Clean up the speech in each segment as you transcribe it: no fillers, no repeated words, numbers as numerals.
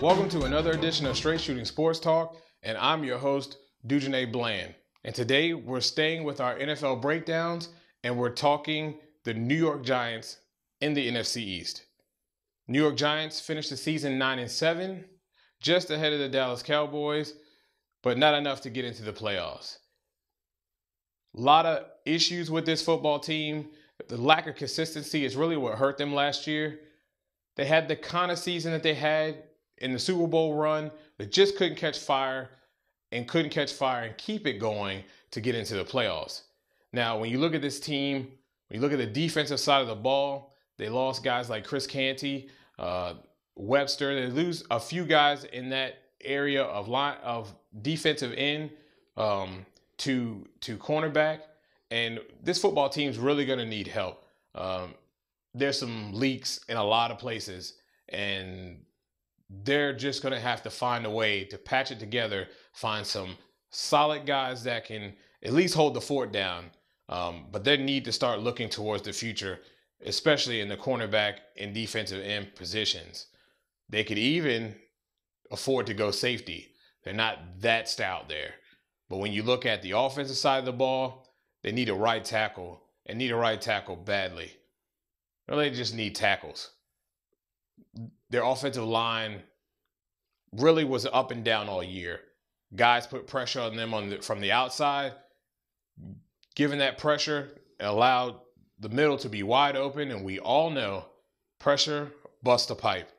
Welcome to another edition of Straight Shooting Sports Talk, and I'm your host, Dujane Bland. And today we're staying with our NFL breakdowns, and we're talking the New York Giants in the NFC East. New York Giants finished the season 9-7, just ahead of the Dallas Cowboys, but not enough to get into the playoffs. A lot of issues with this football team. The lack of consistency is really what hurt them last year. They had the kind of season that they had in the Super Bowl run, they just couldn't catch fire and keep it going to get into the playoffs. Now, when you look at this team, when you look at the defensive side of the ball, they lost guys like Chris Canty, Webster. They lose a few guys in that area of defensive end to cornerback. And this football team's really going to need help. There's some leaks in a lot of places, and they're just going to have to find a way to patch it together, find some solid guys that can at least hold the fort down. But they need to start looking towards the future, especially in the cornerback and defensive end positions. They could even afford to go safety. They're not that stout there. But when you look at the offensive side of the ball, they need a right tackle and need a right tackle badly. They just need tackles. Their offensive line really was up and down all year. Guys put pressure on them from the outside. Given that pressure, it allowed the middle to be wide open, and we all know pressure busts a pipe.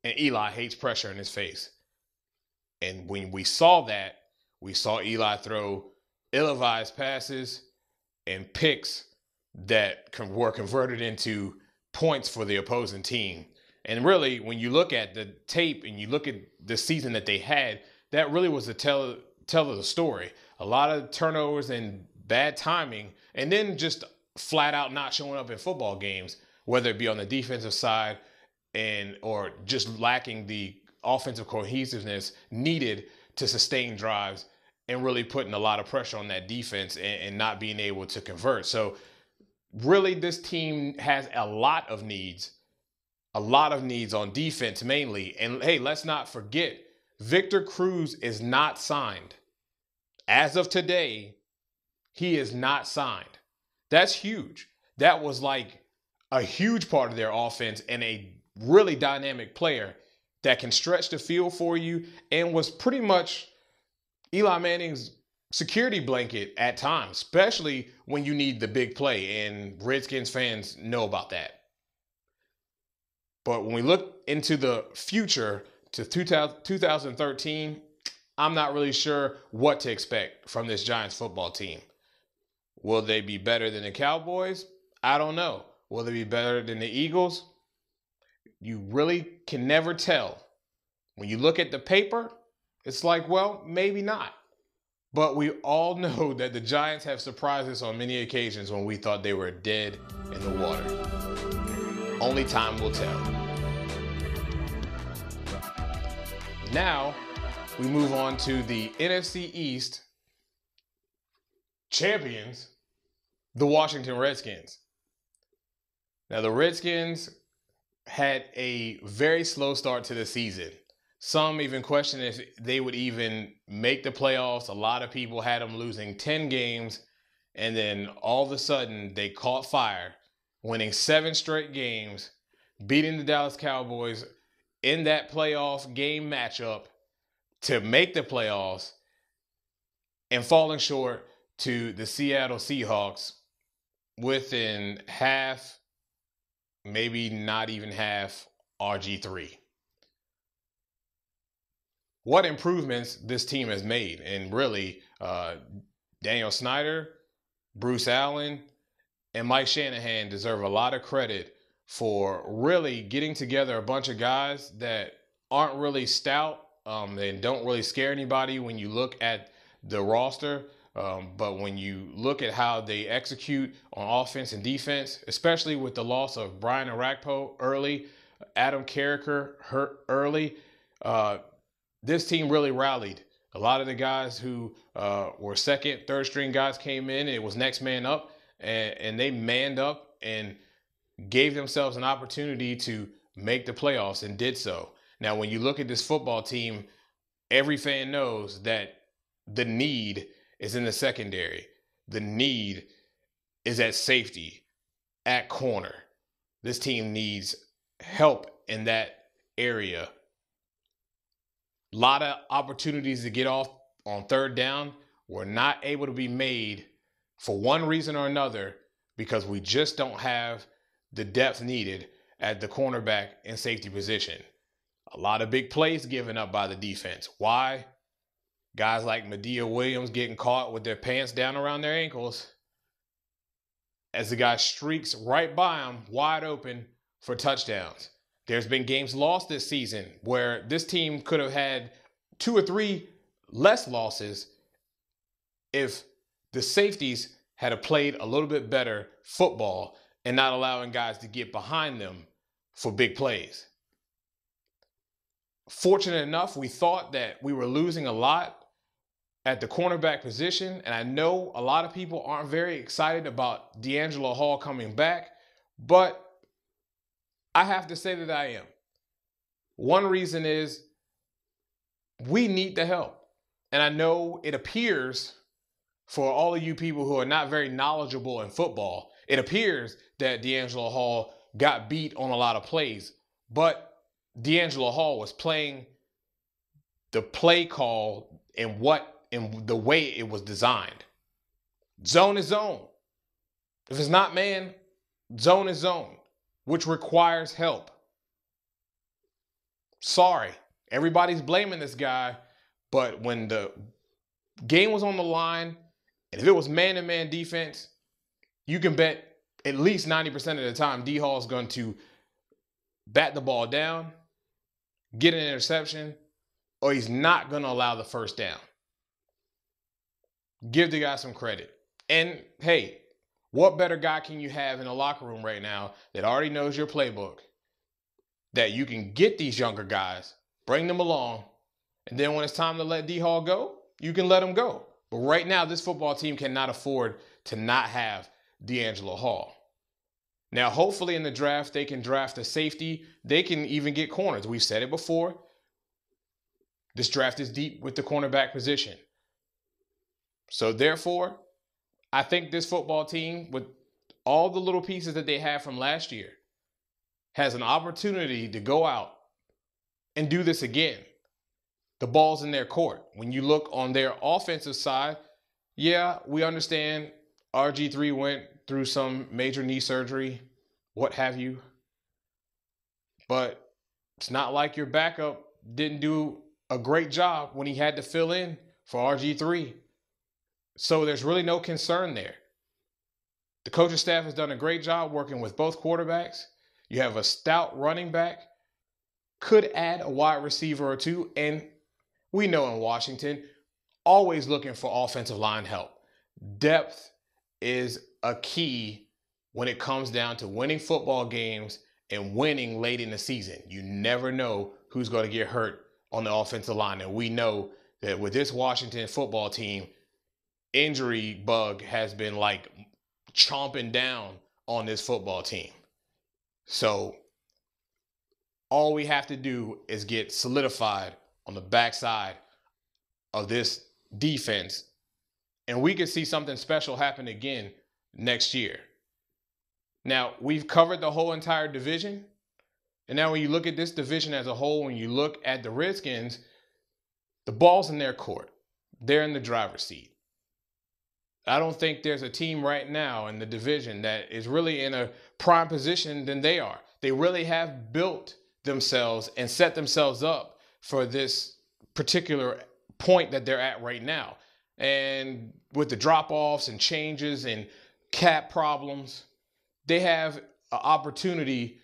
And Eli hates pressure in his face. And when we saw that, we saw Eli throw ill-advised passes and picks that were converted into points for the opposing team. And really, when you look at the tape and you look at the season that they had, that really was the tell of the story. A lot of turnovers and bad timing, and then just flat out not showing up in football games, whether it be on the defensive side or just lacking the offensive cohesiveness needed to sustain drives and really putting a lot of pressure on that defense and not being able to convert. So really, this team has a lot of needs on defense mainly. And hey, let's not forget, Victor Cruz is not signed. As of today, he is not signed. That's huge. That was like a huge part of their offense and a really dynamic player that can stretch the field for you and was pretty much Eli Manning's security blanket at times, especially when you need the big play, and Redskins fans know about that. But when we look into the future to 2013, I'm not really sure what to expect from this Giants football team. Will they be better than the Cowboys? I don't know. Will they be better than the Eagles? You really can never tell. When you look at the paper, it's like, well, maybe not. But we all know that the Giants have surprised us on many occasions when we thought they were dead in the water. Only time will tell. Now, we move on to the NFC East champions, the Washington Redskins. Now, the Redskins had a very slow start to the season. Some even questioned if they would even make the playoffs. A lot of people had them losing 10 games, and then all of a sudden they caught fire, winning 7 straight games, beating the Dallas Cowboys in that playoff game matchup to make the playoffs, and falling short to the Seattle Seahawks within half, maybe not even half, RG3. What improvements this team has made. And really, Daniel Snyder, Bruce Allen, and Mike Shanahan deserve a lot of credit for really getting together a bunch of guys that aren't really stout and don't really scare anybody when you look at the roster. But when you look at how they execute on offense and defense, especially with the loss of Brian Orakpo early, Adam Carricker hurt early, this team really rallied. A lot of the guys who were second, third string guys came in. It was next man up, and they manned up and gave themselves an opportunity to make the playoffs and did so. Now, when you look at this football team, every fan knows that the need is in the secondary. The need is at safety, at corner. This team needs help in that area. A lot of opportunities to get off on third down were not able to be made for one reason or another because we just don't have the depth needed at the cornerback and safety position. A lot of big plays given up by the defense. Why? Guys like Medea Williams getting caught with their pants down around their ankles as the guy streaks right by him, wide open for touchdowns. There's been games lost this season where this team could have had 2 or 3 less losses if the safeties had played a little bit better football and not allowing guys to get behind them for big plays. Fortunate enough, we thought that we were losing a lot at the cornerback position, and I know a lot of people aren't very excited about D'Angelo Hall coming back, but I have to say that I am. One reason is we need the help. And I know it appears, for all of you people who are not very knowledgeable in football, it appears that D'Angelo Hall got beat on a lot of plays, but D'Angelo Hall was playing the play call in the way it was designed. Zone is zone. If it's not man, zone is zone, which requires help. Sorry, everybody's blaming this guy, but when the game was on the line, and if it was man-to-man defense, you can bet at least 90% of the time D Hall is going to bat the ball down, get an interception, or he's not going to allow the first down. Give the guy some credit. And hey, what better guy can you have in the locker room right now that already knows your playbook, that you can get these younger guys, bring them along, and then when it's time to let D Hall go, you can let him go. But right now, this football team cannot afford to not have D'Angelo Hall. Now, hopefully in the draft, they can draft a safety. They can even get corners. We've said it before. This draft is deep with the cornerback position. So therefore, I think this football team, with all the little pieces that they have from last year, has an opportunity to go out and do this again. The ball's in their court. When you look on their offensive side, yeah, we understand RG3 went through some major knee surgery, what have you. But it's not like your backup didn't do a great job when he had to fill in for RG3. So there's really no concern there. The coaching staff has done a great job working with both quarterbacks. You have a stout running back, could add a wide receiver or two, and we know in Washington, always looking for offensive line help. Depth is a key when it comes down to winning football games and winning late in the season. You never know who's going to get hurt on the offensive line. And we know that with this Washington football team, injury bug has been like chomping down on this football team. So all we have to do is get solidified on the backside of this defense, and we could see something special happen again next year. Now, we've covered the whole entire division, and now when you look at this division as a whole, when you look at the Redskins, the ball's in their court. They're in the driver's seat. I don't think there's a team right now in the division that is really in a prime position than they are. They really have built themselves and set themselves up for this particular point that they're at right now. And with the drop-offs and changes and cap problems, they have an opportunity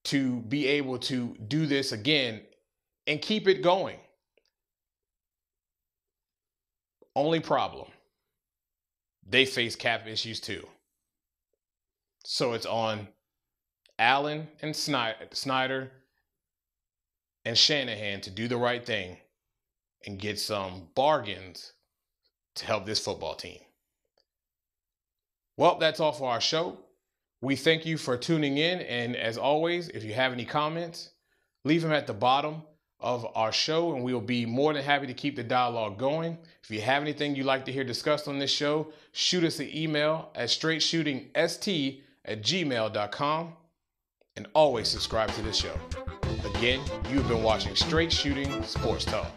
to be able to do this again and keep it going. Only problem, they face cap issues too. So it's on Allen and Snyder and Shanahan to do the right thing and get some bargains to help this football team. Well, that's all for our show. We thank you for tuning in. And as always, if you have any comments, leave them at the bottom of our show, and we'll be more than happy to keep the dialogue going. If you have anything you'd like to hear discussed on this show, shoot us an email at straightshootingst@gmail.com, and always subscribe to this show. Again, you've been watching Straight Shooting Sports Talk.